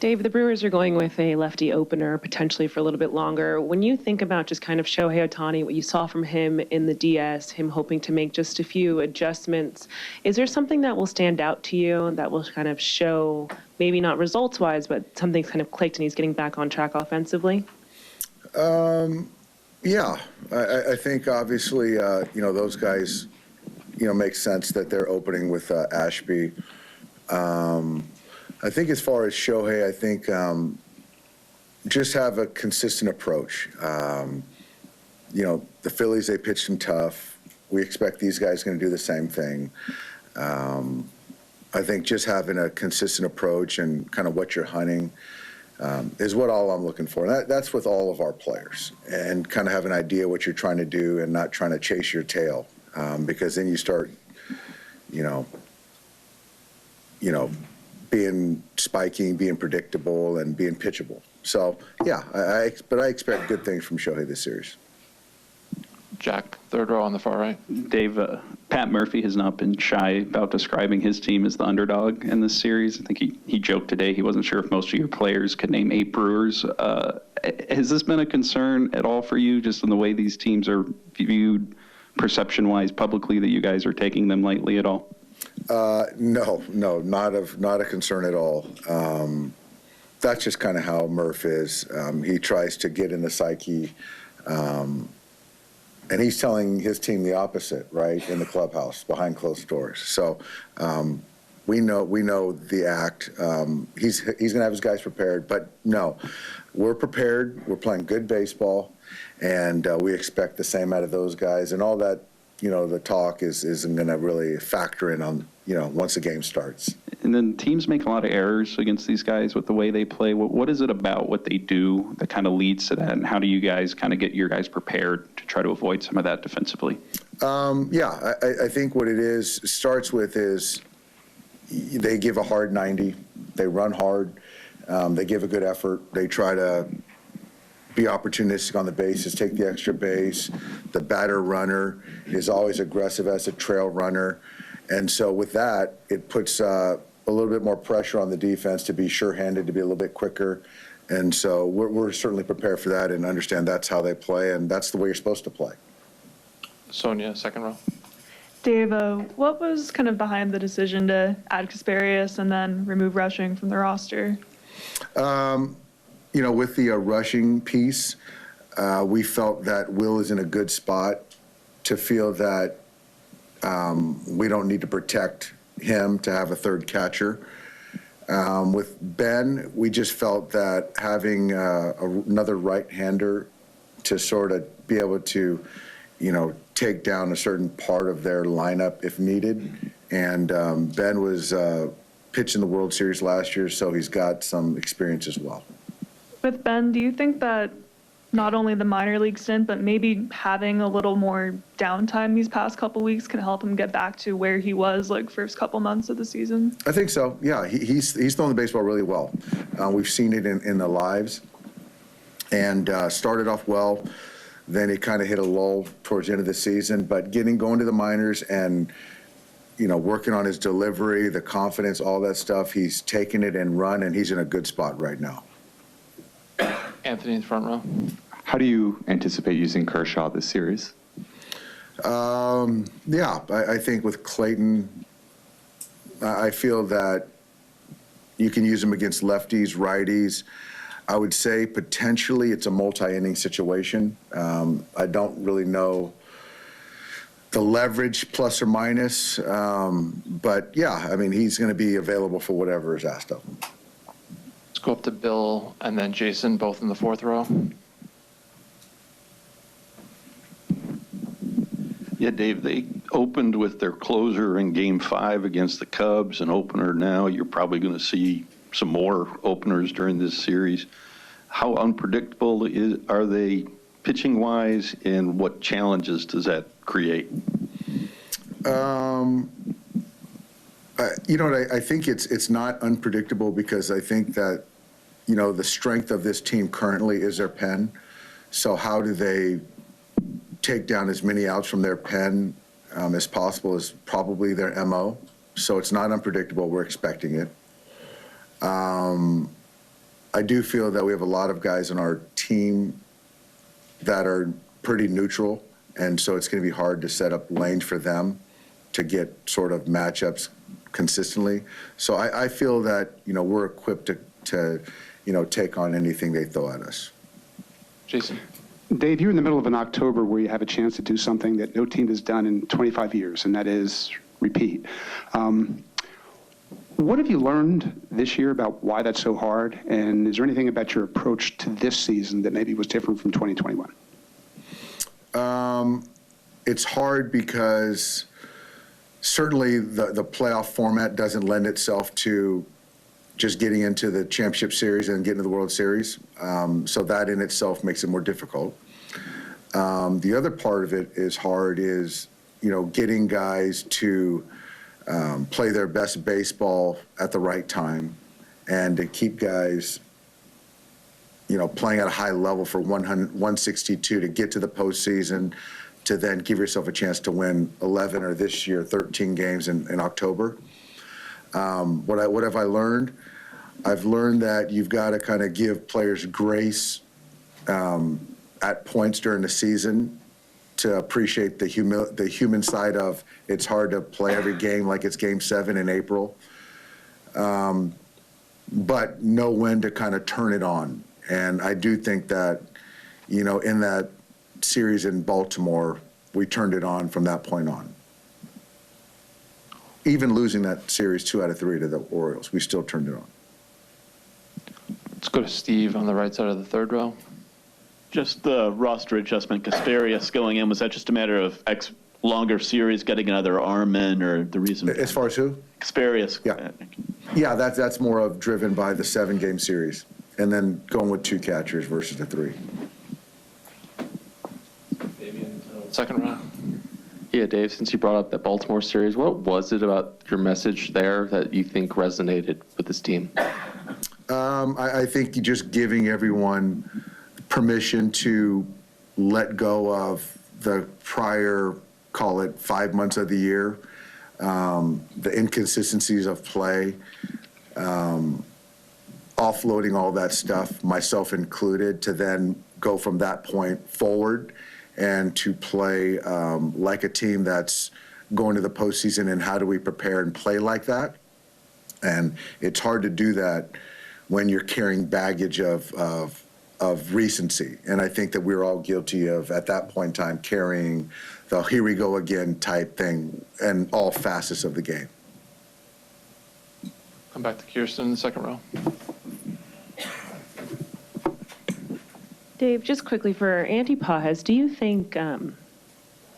Dave, the Brewers are going with a lefty opener potentially for a little bit longer. When you think about just kind of Shohei Ohtani, what you saw from him in the DS, him hoping to make just a few adjustments, is there something that will stand out to you that will kind of show, maybe not results-wise, but something's kind of clicked and he's getting back on track offensively? Yeah, I think obviously, those guys, make sense that they're opening with Ashby. I think as far as Shohei, I think just have a consistent approach. The Phillies, they pitched him tough. We expect these guys going to do the same thing. I think just having a consistent approach and kind of what you're hunting is what all I'm looking for. And that's with all of our players, and kind of have an idea what you're trying to do and not trying to chase your tail, because then you start, being spiking, being predictable, and being pitchable. So, yeah, but I expect good things from Shohei this series. Jack, third row on the far right. Dave, Pat Murphy has not been shy about describing his team as the underdog in this series. I think he joked today he wasn't sure if most of your players could name 8 Brewers. Has this been a concern at all for you, just in the way these teams are viewed perception-wise publicly, that you guys are taking them lightly at all? No, not a concern at all. That's just kind of how Murph is. He tries to get in the psyche, and he's telling his team the opposite, right, in the clubhouse behind closed doors. So we know the act. He's going to have his guys prepared, but no, we're prepared. We're playing good baseball, and we expect the same out of those guys. And all that, the talk isn't going to really factor in on, once the game starts. And then teams make a lot of errors against these guys with the way they play. What is it about what they do that kind of leads to that? And how do you guys kind of get your guys prepared to try to avoid some of that defensively? I think what it starts with is they give a hard 90. They run hard. They give a good effort. They try to be opportunistic on the bases, take the extra base. The batter runner is always aggressive as a trail runner. And so with that, it puts a little bit more pressure on the defense to be sure-handed, to be a little bit quicker. And so we're certainly prepared for that and understand that's how they play, and that's the way you're supposed to play. Sonia, second row. Dave, what was kind of behind the decision to add Casparius and then remove Rushing from the roster? With the rushing piece, we felt that Will is in a good spot to feel that we don't need to protect him to have a third catcher. With Ben, we just felt that having another right-hander to sort of be able to, take down a certain part of their lineup if needed. And Ben was pitching the World Series last year, so he's got some experience as well. With Ben, do you think that not only the minor league stint, but maybe having a little more downtime these past couple weeks can help him get back to where he was first couple months of the season? I think so. Yeah, he's throwing the baseball really well. We've seen it in the lives, and started off well. Then he kind of hit a lull towards the end of the season, but going to the minors and working on his delivery, the confidence, all that stuff, he's taken it and run, and he's in a good spot right now. Anthony in the front row. How do you anticipate using Kershaw this series? I think with Clayton, I feel that you can use him against lefties, righties. I would say potentially it's a multi-inning situation. I don't really know the leverage plus or minus, but yeah, he's going to be available for whatever is asked of him. Let's go up to Bill and then Jason, both in the fourth row. Yeah, Dave, they opened with their closer in Game 5 against the Cubs, an opener now. You're probably going to see some more openers during this series. How unpredictable are they pitching-wise, and what challenges does that create? I think it's not unpredictable because I think that, the strength of this team currently is their pen. So how do they take down as many outs from their pen as possible is probably their MO. So it's not unpredictable. We're expecting it. I do feel that we have a lot of guys on our team that are pretty neutral, and so it's going to be hard to set up lanes for them to get sort of matchups consistently. So I feel that, we're equipped to take on anything they throw at us. Jason? Dave, you're in the middle of an October where you have a chance to do something that no team has done in 25 years, and that is repeat. What have you learned this year about why that's so hard? And is there anything about your approach to this season that maybe was different from 2021? It's hard because certainly the playoff format doesn't lend itself to just getting into the championship series and getting to the World Series. So that in itself makes it more difficult. The other part of it is hard is, getting guys to play their best baseball at the right time and to keep guys, playing at a high level for 162 to get to the postseason, to then give yourself a chance to win 11 or this year 13 games in October. What have I learned? I've learned that you've got to kind of give players grace at points during the season to appreciate the human side of it's hard to play every game like it's Game 7 in April, but know when to kind of turn it on. And I do think that, in that series in Baltimore, we turned it on from that point on. Even losing that series 2 out of 3 to the Orioles, we still turned it on. Let's go to Steve on the right side of the third row. Just the roster adjustment, Casparius going in, was that just a matter of longer series, getting another arm in, or the reason? As far as who? Casparius. Yeah, that's more of driven by the 7-game series, and then going with 2 catchers versus the 3. Second row. Yeah, Dave, since you brought up that Baltimore series, what was it about your message there that you think resonated with this team? I think just giving everyone permission to let go of the prior, call it 5 months of the year, the inconsistencies of play, offloading all that stuff, myself included, to then go from that point forward and to play like a team that's going to the postseason, and how do we prepare and play like that? And it's hard to do that when you're carrying baggage of recency. And I think that we're all guilty of, at that point in time, carrying the here we go again type thing in all facets of the game. Come back to Kirsten in the second row. Dave, just quickly for Andy Pages, do you think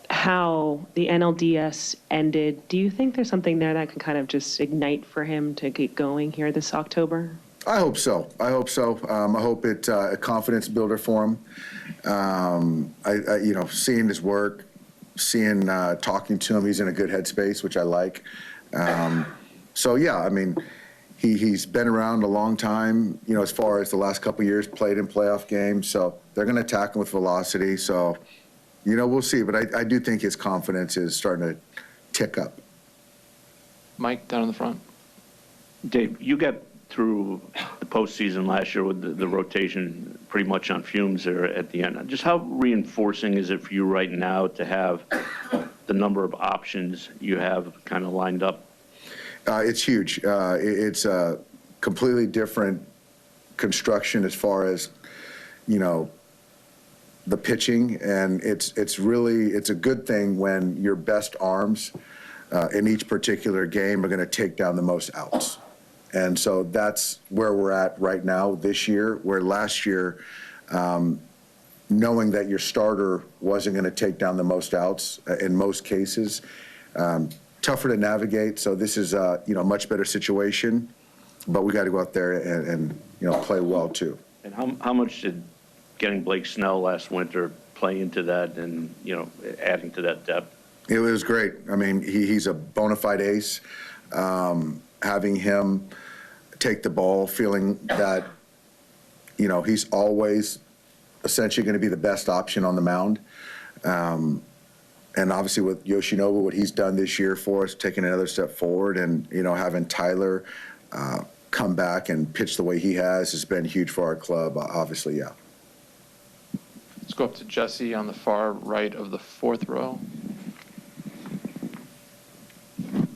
how the NLDS ended, do you think there's something there that can kind of just ignite for him to get going here this October? I hope so. I hope it's a confidence builder for him. Seeing his work, talking to him, he's in a good headspace, which I like. So yeah, I mean, he's been around a long time. As far as the last couple of years, played in playoff games. So they're going to attack him with velocity. So, we'll see. But I do think his confidence is starting to tick up. Mike, down in the front. Dave, you got through the postseason last year with the rotation pretty much on fumes there at the end. Just how reinforcing is it for you right now to have the number of options you have kind of lined up? It's huge. It's a completely different construction as far as, the pitching, and it's a good thing when your best arms in each particular game are going to take down the most outs. And so that's where we're at right now this year, where last year, knowing that your starter wasn't going to take down the most outs in most cases, tougher to navigate. So this is a much better situation, but we got to go out there and play well too. And how much did getting Blake Snell last winter play into that, and adding to that depth? It was great. I mean, he's a bona fide ace. Having him take the ball, feeling that he's always essentially going to be the best option on the mound. And obviously with Yoshinobu, what he's done this year for us, taking another step forward, and having Tyler come back and pitch the way he has been huge for our club. Obviously, yeah. Let's go up to Jesse on the far right of the fourth row.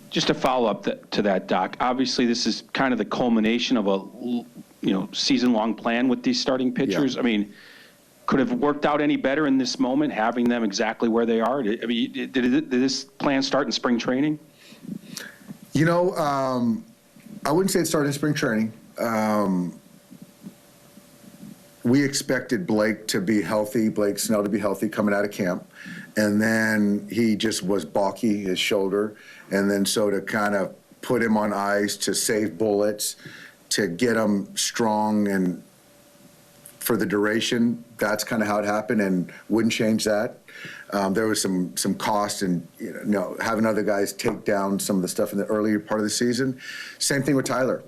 Just a follow-up to that, Doc. Obviously, this is kind of the culmination of a season-long plan with these starting pitchers. Yeah. I mean, could have worked out any better in this moment, having them exactly where they are? I mean, did this plan start in spring training? You know, I wouldn't say it started in spring training. We expected Blake to be healthy, Blake Snell to be healthy coming out of camp. And then he just was balky, his shoulder. And then so to kind of put him on ice, to save bullets, to get him strong and for the duration, that's kind of how it happened, and wouldn't change that. There was some cost and having other guys take down some of the stuff in the earlier part of the season. Same thing with Tyler.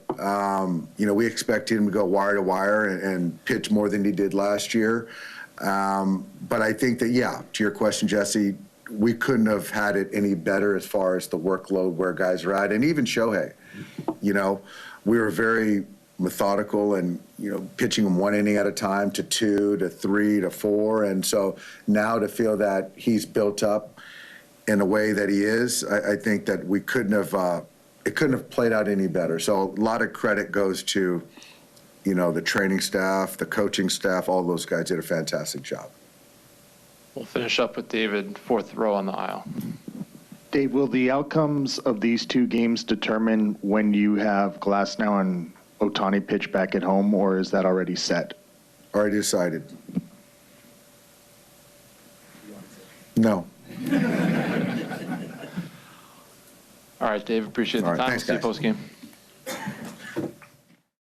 We expected him to go wire to wire and pitch more than he did last year. But I think that, yeah, to your question, Jesse, we couldn't have had it any better as far as the workload where guys are at, and even Shohei. We were very methodical and pitching him 1 inning at a time to 2 to 3 to 4, and so now to feel that he's built up in a way that he is, I think that we couldn't have it couldn't have played out any better. So a lot of credit goes to the training staff, the coaching staff. All those guys did a fantastic job. We'll finish up with David, fourth row on the aisle. Dave, will the outcomes of these 2 games determine when you have Glasnow and Ohtani pitch back at home, or is that already set? Already decided. No. All right, Dave, appreciate the All right, time. thanks, See you guys. post game.